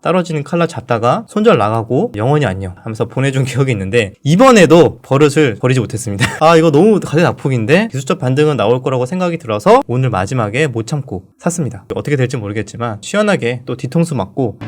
떨어지는 칼날 잡다가 손절 나가고 영원히 안녕 하면서 보내준 기억이 있는데 이번에도 버릇을 버리지 못했습니다. 아 이거 너무 가격 낙폭인데 기술적 반등은 나올 거라고 생각이 들어서 오늘 마지막에 못 참고 샀습니다. 어떻게 될지 모르겠지만 시원하게 또 뒤통수 맞고.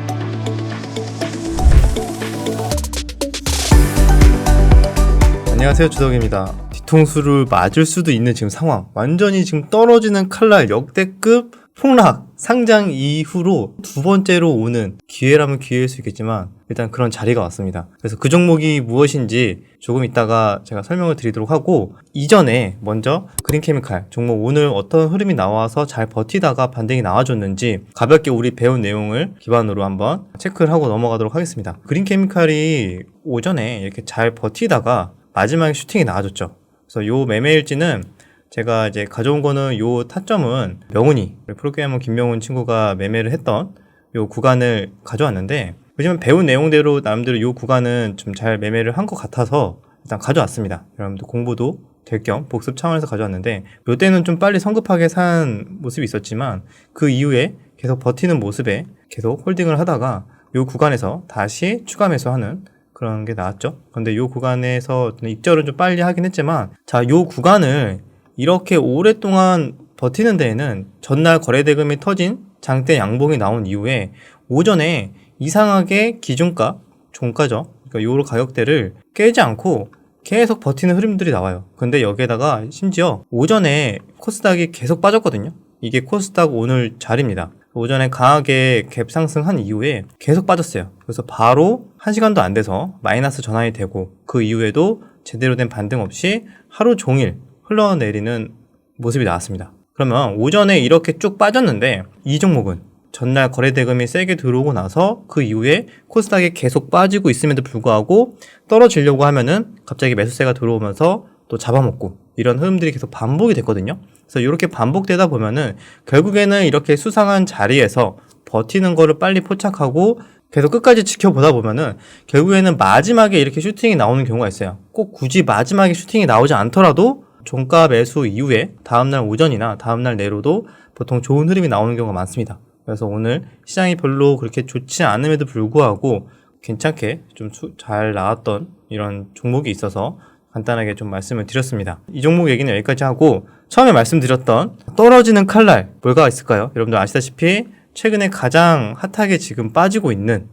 안녕하세요, 주덕입니다. 뒤통수를 맞을 수도 있는 지금 상황, 완전히 지금 떨어지는 칼날 역대급 폭락 상장 이후로 두 번째로 오는, 기회라면 기회일 수 있겠지만 일단 그런 자리가 왔습니다. 그래서 그 종목이 무엇인지 조금 이따가 제가 설명을 드리도록 하고, 이전에 먼저 그린케미칼 종목 오늘 어떤 흐름이 나와서 잘 버티다가 반등이 나와줬는지 가볍게 우리 배운 내용을 기반으로 한번 체크를 하고 넘어가도록 하겠습니다. 그린케미칼이 오전에 이렇게 잘 버티다가 마지막에 슈팅이 나와줬죠. 그래서 요 매매일지는 제가 이제 가져온 거는 요 타점은 명훈이, 프로게이머 김명훈 친구가 매매를 했던 요 구간을 가져왔는데, 요즘 배운 내용대로 나름대로 요 구간은 좀 잘 매매를 한 것 같아서 일단 가져왔습니다. 여러분들 공부도 될 겸 복습 차원에서 가져왔는데, 요 때는 좀 빨리 성급하게 산 모습이 있었지만 그 이후에 계속 버티는 모습에 계속 홀딩을 하다가 요 구간에서 다시 추가 매수하는 그런 게 나왔죠. 근데 요 구간에서 입절은 좀 빨리 하긴 했지만, 자, 요 구간을 이렇게 오랫동안 버티는 데에는 전날 거래대금이 터진 장대 양봉이 나온 이후에 오전에 이상하게 기준가, 종가죠. 그러니까 요 가격대를 깨지 않고 계속 버티는 흐름들이 나와요. 근데 여기에다가 심지어 오전에 코스닥이 계속 빠졌거든요. 이게 코스닥 오늘 자리입니다. 오전에 강하게 갭 상승한 이후에 계속 빠졌어요. 그래서 바로 1시간도 안 돼서 마이너스 전환이 되고, 그 이후에도 제대로 된 반등 없이 하루 종일 흘러내리는 모습이 나왔습니다. 그러면 오전에 이렇게 쭉 빠졌는데 이 종목은 전날 거래대금이 세게 들어오고 나서 그 이후에 코스닥이 계속 빠지고 있음에도 불구하고 떨어지려고 하면은 갑자기 매수세가 들어오면서 또 잡아먹고, 이런 흐름들이 계속 반복이 됐거든요. 그래서 이렇게 반복되다 보면은 결국에는 이렇게 수상한 자리에서 버티는 거를 빨리 포착하고 계속 끝까지 지켜보다 보면은 결국에는 마지막에 이렇게 슈팅이 나오는 경우가 있어요. 꼭 굳이 마지막에 슈팅이 나오지 않더라도 종가 매수 이후에 다음날 오전이나 다음날 내로도 보통 좋은 흐름이 나오는 경우가 많습니다. 그래서 오늘 시장이 별로 그렇게 좋지 않음에도 불구하고 괜찮게 좀 잘 나왔던 이런 종목이 있어서 간단하게 좀 말씀을 드렸습니다. 이 종목 얘기는 여기까지 하고, 처음에 말씀드렸던 떨어지는 칼날 뭐가 있을까요? 여러분들 아시다시피 최근에 가장 핫하게 지금 빠지고 있는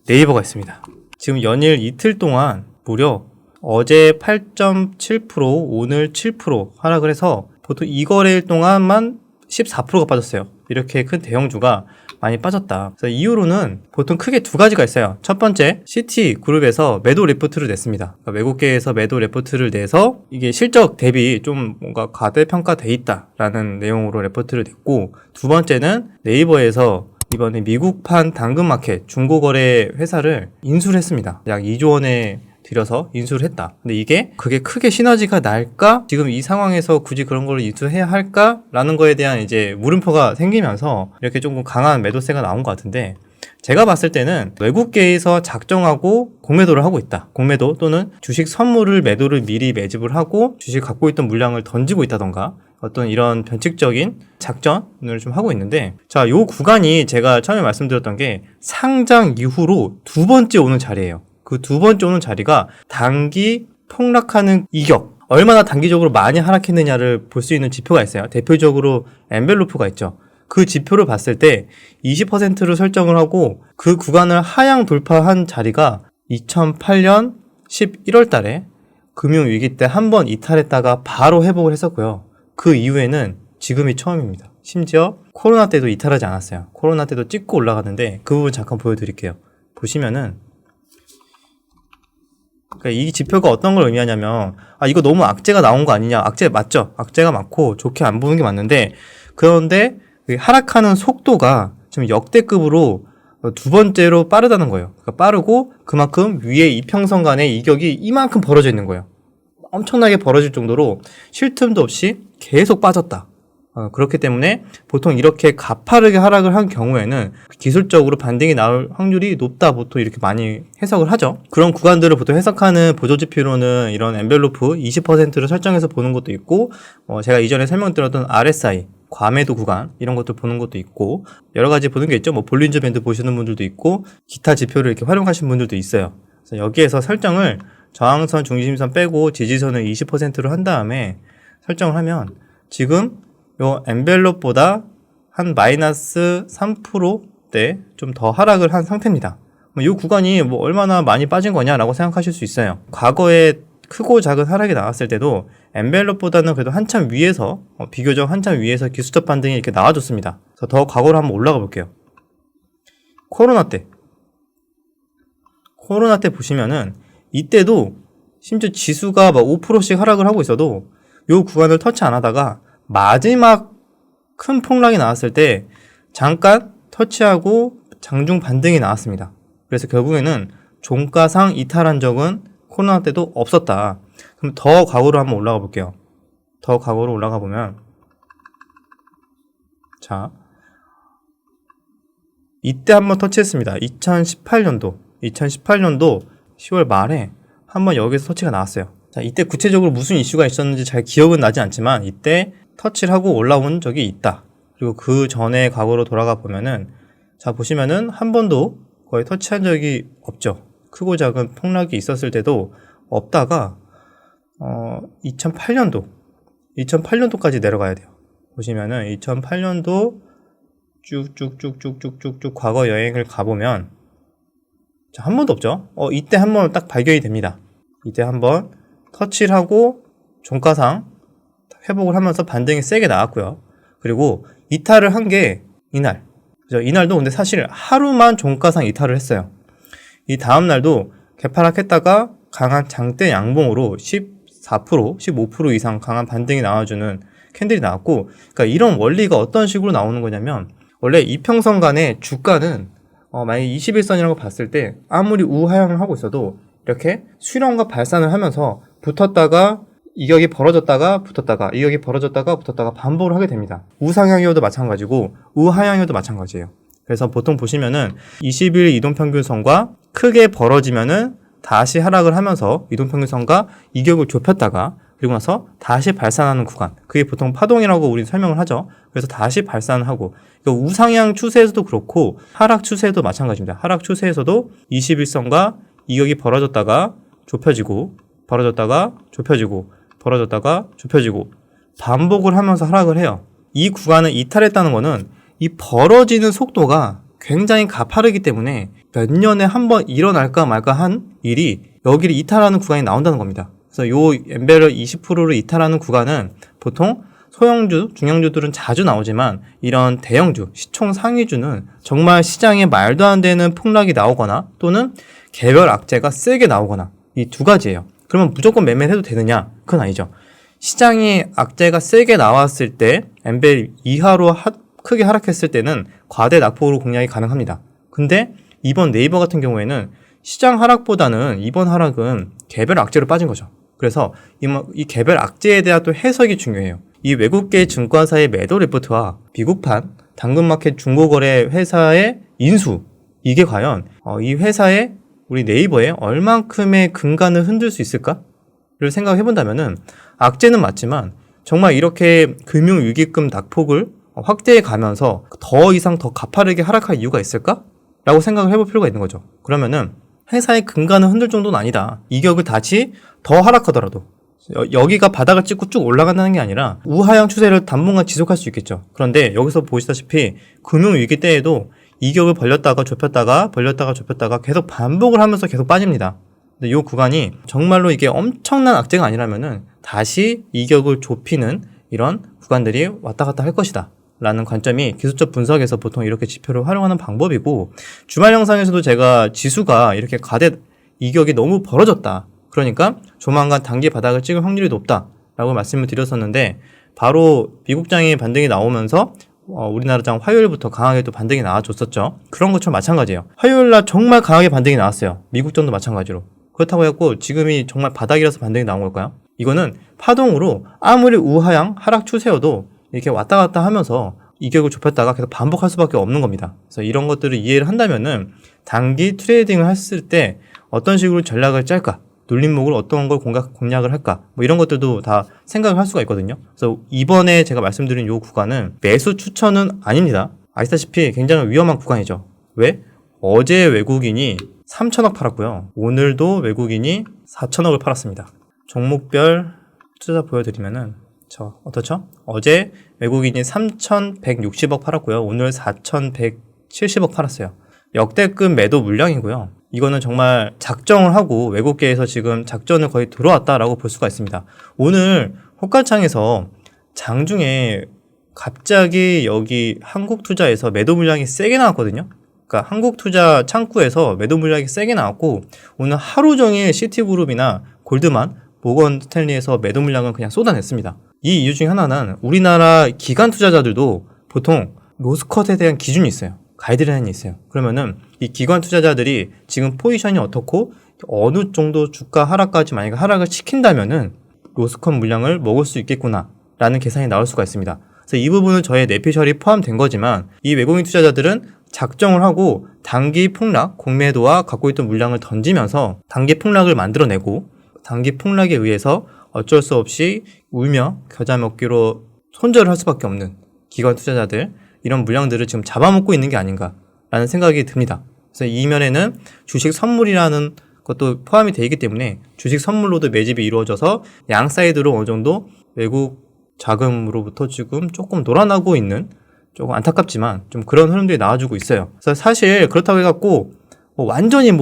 네이버가 있습니다. 지금 연일 이틀 동안 무려 어제 8.7%, 오늘 7% 하락을 해서 보통 이 거래일 동안만 14%가 빠졌어요. 이렇게 큰 대형주가 많이 빠졌다. 그래서 이후로는 보통 크게 두 가지가 있어요. 첫 번째, 시티그룹에서 매도 리포트를 냈습니다. 그러니까 외국계에서 매도 리포트를 내서 이게 실적 대비 좀 뭔가 과대평가돼 있다라는 내용으로 리포트를 냈고, 두 번째는 네이버에서 이번에 미국판 당근마켓 중고거래 회사를 인수를 했습니다. 약 2조 원에 들여서 인수를 했다. 근데 그게 크게 시너지가 날까? 지금 이 상황에서 굳이 그런 걸 인수해야 할까? 라는 거에 대한 이제 물음표가 생기면서 이렇게 조금 강한 매도세가 나온 것 같은데, 제가 봤을 때는 외국계에서 작정하고 공매도를 하고 있다. 공매도 또는 주식 선물을 매도를 미리 매집을 하고 주식 갖고 있던 물량을 던지고 있다던가 어떤 이런 변칙적인 작전을 좀 하고 있는데, 자, 요 구간이 제가 처음에 말씀드렸던 게 상장 이후로 두 번째 오는 자리예요. 그 두 번째 오는 자리가 단기 폭락하는 이격, 얼마나 단기적으로 많이 하락했느냐를 볼 수 있는 지표가 있어요. 대표적으로 엔벨로프가 있죠. 그 지표를 봤을 때 20%를 설정을 하고 그 구간을 하향 돌파한 자리가 2008년 11월 달에 금융위기 때 한 번 이탈했다가 바로 회복을 했었고요. 그 이후에는 지금이 처음입니다. 심지어 코로나 때도 이탈하지 않았어요. 코로나 때도 찍고 올라갔는데 그 부분 잠깐 보여드릴게요. 보시면은, 그러니까 이 지표가 어떤 걸 의미하냐면, 이거 너무 악재가 나온 거 아니냐. 악재 맞죠? 악재가 맞고 좋게 안 보는 게 맞는데, 그런데 하락하는 속도가 지금 역대급으로 두 번째로 빠르다는 거예요. 그러니까 빠르고 그만큼 위에 이평선 간의 이격이 이만큼 벌어져 있는 거예요. 엄청나게 벌어질 정도로 쉴 틈도 없이 계속 빠졌다. 그렇기 때문에 보통 이렇게 가파르게 하락을 한 경우에는 기술적으로 반등이 나올 확률이 높다, 보통 이렇게 많이 해석을 하죠. 그런 구간들을 보통 해석하는 보조지표로는 이런 엔벨로프 20%를 설정해서 보는 것도 있고, 제가 이전에 설명드렸던 RSI, 과매도 구간 이런 것들 보는 것도 있고 여러 가지 보는 게 있죠. 뭐 볼린저 밴드 보시는 분들도 있고 기타 지표를 이렇게 활용하시는 분들도 있어요. 그래서 여기에서 설정을 저항선, 중심선 빼고 지지선을 20%로 한 다음에 설정을 하면 지금 요 엔벨롭보다 한 마이너스 3%대 좀 더 하락을 한 상태입니다. 이 구간이 뭐 얼마나 많이 빠진 거냐라고 생각하실 수 있어요. 과거에 크고 작은 하락이 나왔을 때도 엔벨롭보다는 그래도 한참 위에서 비교적 한참 위에서 기술적 반등이 이렇게 나와줬습니다. 그래서 더 과거로 한번 올라가 볼게요. 코로나 때 보시면은 이때도 심지어 지수가 막 5%씩 하락을 하고 있어도 이 구간을 터치 안 하다가 마지막 큰 폭락이 나왔을 때 잠깐 터치하고 장중 반등이 나왔습니다. 그래서 결국에는 종가상 이탈한 적은 코로나 때도 없었다. 그럼 더 과거로 한번 올라가 볼게요. 더 과거로 올라가 보면 자 이때 한번 터치했습니다. 2018년도 10월 말에 한번 여기서 터치가 나왔어요. 자, 이때 구체적으로 무슨 이슈가 있었는지 잘 기억은 나지 않지만 이때 터치를 하고 올라온 적이 있다. 그리고 그 전에 과거로 돌아가 보면은 자 보시면은 한 번도 거의 터치한 적이 없죠. 크고 작은 폭락이 있었을 때도 없다가 2008년도까지 내려가야 돼요. 보시면은 2008년도 쭉쭉쭉쭉쭉쭉쭉 과거 여행을 가보면 자, 한 번도 없죠. 이때 한 번 딱 발견이 됩니다. 이때 한번 터치를 하고 종가상 회복을 하면서 반등이 세게 나왔고요. 그리고 이탈을 한 게 이날. 그죠? 이날도 근데 사실 하루만 종가상 이탈을 했어요. 이 다음날도 개파락했다가 강한 장대 양봉으로 14%, 15% 이상 강한 반등이 나와주는 캔들이 나왔고, 그러니까 이런 원리가 어떤 식으로 나오는 거냐면, 원래 이평선 간의 주가는 만약에 21선이라고 봤을 때 아무리 우하향을 하고 있어도 이렇게 수렴과 발산을 하면서 붙었다가 이격이 벌어졌다가 붙었다가 이격이 벌어졌다가 붙었다가 반복을 하게 됩니다. 우상향이어도 마찬가지고 우하향이어도 마찬가지예요. 그래서 보통 보시면은 20일 이동평균선과 크게 벌어지면은 다시 하락을 하면서 이동평균선과 이격을 좁혔다가 그리고 나서 다시 발산하는 구간, 그게 보통 파동이라고 우리 설명을 하죠. 그래서 다시 발산을 하고, 그러니까 우상향 추세에서도 그렇고 하락 추세에도 마찬가지입니다. 하락 추세에서도 21선과 이격이 벌어졌다가 좁혀지고 벌어졌다가 좁혀지고 벌어졌다가 좁혀지고 반복을 하면서 하락을 해요. 이 구간을 이탈했다는 거는 이 벌어지는 속도가 굉장히 가파르기 때문에 몇 년에 한 번 일어날까 말까 한 일이 여기를 이탈하는 구간이 나온다는 겁니다. 그래서 요 엔벨러 20%를 이탈하는 구간은 보통 소형주, 중형주들은 자주 나오지만 이런 대형주, 시총 상위주는 정말 시장에 말도 안 되는 폭락이 나오거나 또는 개별 악재가 세게 나오거나 이 두 가지예요. 그러면 무조건 매매를 해도 되느냐? 그건 아니죠. 시장이 악재가 세게 나왔을 때 엔벨 이하로 크게 하락했을 때는 과대 낙폭으로 공략이 가능합니다. 근데 이번 네이버 같은 경우에는 시장 하락보다는 이번 하락은 개별 악재로 빠진 거죠. 그래서 이 개별 악재에 대한 또 해석이 중요해요. 이 외국계 증권사의 매도 리포트와 미국판 당근마켓 중고거래 회사의 인수, 이게 과연 이 회사의 우리 네이버에 얼만큼의 근간을 흔들 수 있을까를 생각해 본다면은 악재는 맞지만 정말 이렇게 금융위기급 낙폭을 확대해 가면서 더 이상 더 가파르게 하락할 이유가 있을까? 라고 생각을 해볼 필요가 있는 거죠. 그러면은 회사의 근간을 흔들 정도는 아니다. 이격을 다시 더 하락하더라도 여기가 바닥을 찍고 쭉 올라간다는 게 아니라 우하향 추세를 당분간 지속할 수 있겠죠. 그런데 여기서 보시다시피 금융위기 때에도 이격을 벌렸다가 좁혔다가 벌렸다가 좁혔다가 계속 반복을 하면서 계속 빠집니다. 근데 이 구간이 정말로 이게 엄청난 악재가 아니라면은 다시 이격을 좁히는 이런 구간들이 왔다 갔다 할 것이다 라는 관점이 기술적 분석에서 보통 이렇게 지표를 활용하는 방법이고, 주말 영상에서도 제가 지수가 이렇게 가대 이격이 너무 벌어졌다, 그러니까 조만간 단기 바닥을 찍을 확률이 높다 라고 말씀을 드렸었는데, 바로 미국장의 반등이 나오면서 우리나라장 화요일부터 강하게 또 반등이 나와줬었죠. 그런 것처럼 마찬가지예요. 화요일날 정말 강하게 반등이 나왔어요. 미국장도 마찬가지로. 그렇다고 해갖고 지금이 정말 바닥이라서 반등이 나온 걸까요? 이거는 파동으로 아무리 우하향 하락 추세여도 이렇게 왔다 갔다 하면서 이격을 좁혔다가 계속 반복할 수밖에 없는 겁니다. 그래서 이런 것들을 이해를 한다면은 단기 트레이딩을 했을 때 어떤 식으로 전략을 짤까? 눌림목을 어떤 걸 공략을 할까 뭐 이런 것들도 다 생각을 할 수가 있거든요. 그래서 이번에 제가 말씀드린 이 구간은 매수 추천은 아닙니다. 아시다시피 굉장히 위험한 구간이죠. 왜? 어제 외국인이 3천억 팔았고요. 오늘도 외국인이 4천억을 팔았습니다. 종목별 투자 보여드리면은 어떻죠? 어제 외국인이 3,160억 팔았고요. 오늘 4,170억 팔았어요. 역대급 매도 물량이고요. 이거는 정말 작정을 하고 외국계에서 지금 작전을 거의 들어왔다라고 볼 수가 있습니다. 오늘 호가창에서 장중에 갑자기 여기 한국투자에서 매도 물량이 세게 나왔거든요. 그러니까 한국투자 창구에서 매도 물량이 세게 나왔고 오늘 하루 종일 시티그룹이나 골드만, 모건 스탠리에서 매도 물량을 그냥 쏟아냈습니다. 이 이유 중에 하나는 우리나라 기관 투자자들도 보통 로스컷에 대한 기준이 있어요. 가이드라인이 있어요. 그러면은 이 기관 투자자들이 지금 포지션이 어떻고 어느 정도 주가 하락까지 만약에 하락을 시킨다면은 로스컷 물량을 먹을 수 있겠구나 라는 계산이 나올 수가 있습니다. 그래서 이 부분은 저의 내피셜이 포함된 거지만 이 외국인 투자자들은 작정을 하고 단기 폭락, 공매도와 갖고 있던 물량을 던지면서 단기 폭락을 만들어내고 단기 폭락에 의해서 어쩔 수 없이 울며 겨자 먹기로 손절을 할 수밖에 없는 기관 투자자들 이런 물량들을 지금 잡아먹고 있는 게 아닌가라는 생각이 듭니다. 그래서 이 면에는 주식 선물이라는 것도 포함이 되어 있기 때문에 주식 선물로도 매집이 이루어져서 양 사이드로 어느 정도 외국 자금으로부터 지금 조금 놀아나고 있는 조금 안타깝지만 좀 그런 흐름들이 나와주고 있어요. 그래서 사실 그렇다고 해갖고 완전히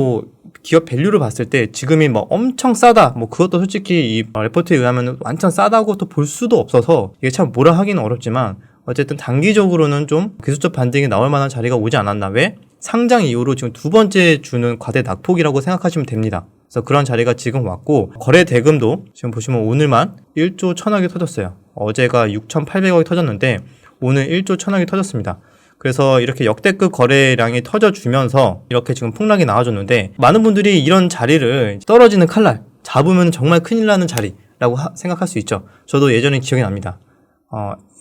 기업 밸류를 봤을 때 지금이 엄청 싸다 그것도 솔직히 이 레포트에 의하면 완전 싸다고 또 볼 수도 없어서 이게 참 뭐라 하기는 어렵지만 어쨌든 단기적으로는 좀 기술적 반등이 나올 만한 자리가 오지 않았나. 왜? 상장 이후로 지금 두 번째 주는 과대 낙폭이라고 생각하시면 됩니다. 그래서 그런 자리가 지금 왔고 거래 대금도 지금 보시면 오늘만 1조 1000억이 터졌어요. 어제가 6,800억이 터졌는데 오늘 1조 1000억이 터졌습니다. 그래서 이렇게 역대급 거래량이 터져주면서 이렇게 지금 폭락이 나와줬는데 많은 분들이 이런 자리를 떨어지는 칼날 잡으면 정말 큰일 나는 자리라고 생각할 수 있죠. 저도 예전에 기억이 납니다.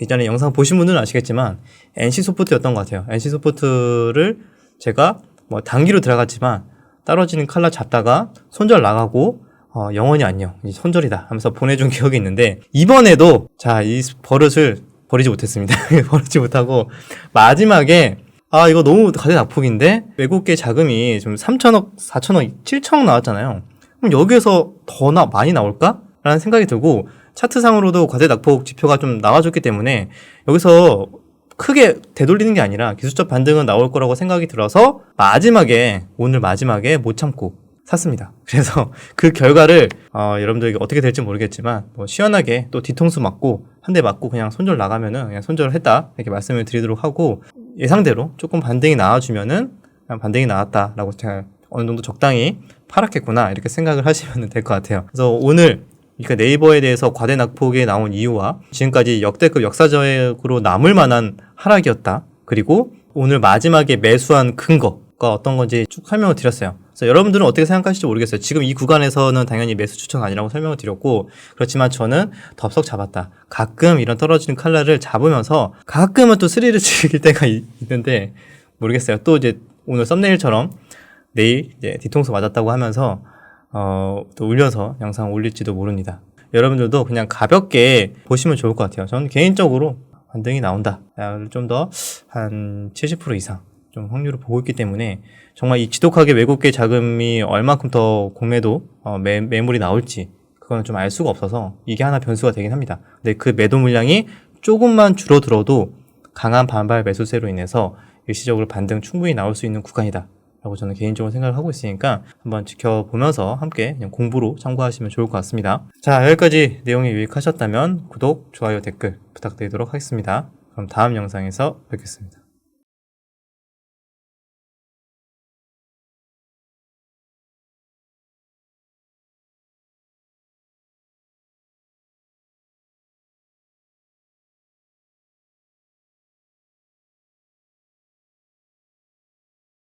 예전에 영상 보신 분들은 아시겠지만 NC소프트였던 것 같아요. NC소프트를 제가 단기로 들어갔지만 떨어지는 칼날 잡다가 손절 나가고 영원히 안녕 손절이다 하면서 보내준 기억이 있는데 이번에도 이 버릇을 버리지 못했습니다. 버리지 못하고 마지막에 이거 너무 가대 낙폭인데 외국계 자금이 좀 3천억, 4천억, 7천억 나왔잖아요. 그럼 여기에서 더 많이 나올까? 라는 생각이 들고 차트상으로도 과대 낙폭 지표가 좀 나와줬기 때문에 여기서 크게 되돌리는 게 아니라 기술적 반등은 나올 거라고 생각이 들어서 오늘 마지막에 못 참고 샀습니다. 그래서 그 결과를 여러분들 어떻게 될지 모르겠지만 시원하게 또 뒤통수 맞고 한 대 맞고 그냥 손절 나가면은 그냥 손절을 했다 이렇게 말씀을 드리도록 하고 예상대로 조금 반등이 나와주면은 그냥 반등이 나왔다라고 제가 어느 정도 적당히 팔았겠구나 이렇게 생각을 하시면 될 것 같아요. 그래서 오늘 그러니까 네이버에 대해서 과대 낙폭이 나온 이유와 지금까지 역대급 역사적으로 남을 만한 하락이었다. 그리고 오늘 마지막에 매수한 근거가 어떤 건지 쭉 설명을 드렸어요. 그래서 여러분들은 어떻게 생각하실지 모르겠어요. 지금 이 구간에서는 당연히 매수 추천 아니라고 설명을 드렸고 그렇지만 저는 덥석 잡았다. 가끔 이런 떨어지는 칼날을 잡으면서 가끔은 또 스릴을 즐길 때가 있는데 모르겠어요. 또 이제 오늘 썸네일처럼 내일 이제 뒤통수 맞았다고 하면서 또 울려서 영상 올릴지도 모릅니다. 여러분들도 그냥 가볍게 보시면 좋을 것 같아요. 저는 개인적으로 반등이 나온다. 좀 더 한 70% 이상 좀 확률을 보고 있기 때문에 정말 이 지독하게 외국계 자금이 얼마큼 더 공매도 매물이 나올지 그거는 좀 알 수가 없어서 이게 하나 변수가 되긴 합니다. 근데 그 매도 물량이 조금만 줄어들어도 강한 반발 매수세로 인해서 일시적으로 반등 충분히 나올 수 있는 구간이다 라고 저는 개인적으로 생각을 하고 있으니까 한번 지켜보면서 함께 그냥 공부로 참고하시면 좋을 것 같습니다. 자, 여기까지 내용이 유익하셨다면 구독, 좋아요, 댓글 부탁드리도록 하겠습니다. 그럼 다음 영상에서 뵙겠습니다.